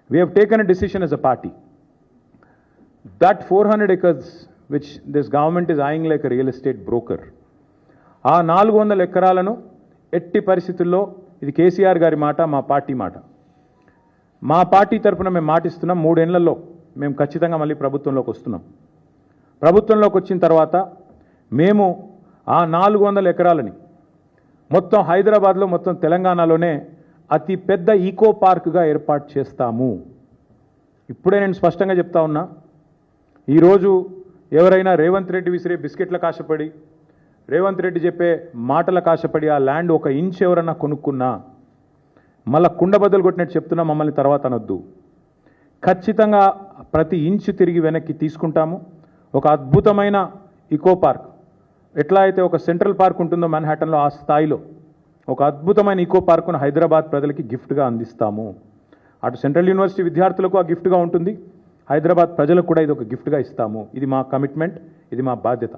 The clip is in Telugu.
We have taken a decision as a party that 400 acres which this government is eyeing like a real estate broker, ఆ 400 ఎకరాలను ఎట్టి పరిస్థితుల్లో, ఇది కేసీఆర్ గారి మాట, మా పార్టీ మాట, మా పార్టీ తరఫున మేము మాటిస్తున్నాం, 3 ఏళ్లలో మేము ఖచ్చితంగా మళ్ళీ ప్రభుత్వంలోకి వస్తున్నాం. ప్రభుత్వంలోకి వచ్చిన తర్వాత మేము ఆ 400 ఎకరాలని మొత్తం హైదరాబాద్లో, మొత్తం తెలంగాణలోనే అతి పెద్ద ఈకో పార్క్గా ఏర్పాటు చేస్తాము. ఇప్పుడే నేను స్పష్టంగా చెప్తా ఉన్నా, ఈరోజు ఎవరైనా రేవంత్ రెడ్డి విసిరే బిస్కెట్లకు ఆశపడి, రేవంత్ రెడ్డి చెప్పే మాటలకు ఆశపడి ఆ ల్యాండ్ 1 ఇంచ్ ఎవరన్నా కొనుక్కున్నా మళ్ళీ కుండబద్దలు కొట్టినట్టు చెప్తున్నా, మమ్మల్ని తర్వాత అనొద్దు. ఖచ్చితంగా ప్రతి ఇంచు తిరిగి వెనక్కి తీసుకుంటాము. ఒక అద్భుతమైన ఈకో పార్క్, ఎట్లా అయితే ఒక సెంట్రల్ పార్క్ ఉంటుందో మ్యాన్హాటన్లో, ఆ స్థాయిలో ఒక అద్భుతమైన ఈకో పార్కును హైదరాబాద్ ప్రజలకి గిఫ్ట్గా అందిస్తాము. అటు సెంట్రల్ యూనివర్సిటీ విద్యార్థులకు ఆ గిఫ్ట్గా ఉంటుంది, హైదరాబాద్ ప్రజలకు కూడా ఇది ఒక గిఫ్ట్గా ఇస్తాము. ఇది మా కమిట్మెంట్, ఇది మా బాధ్యత.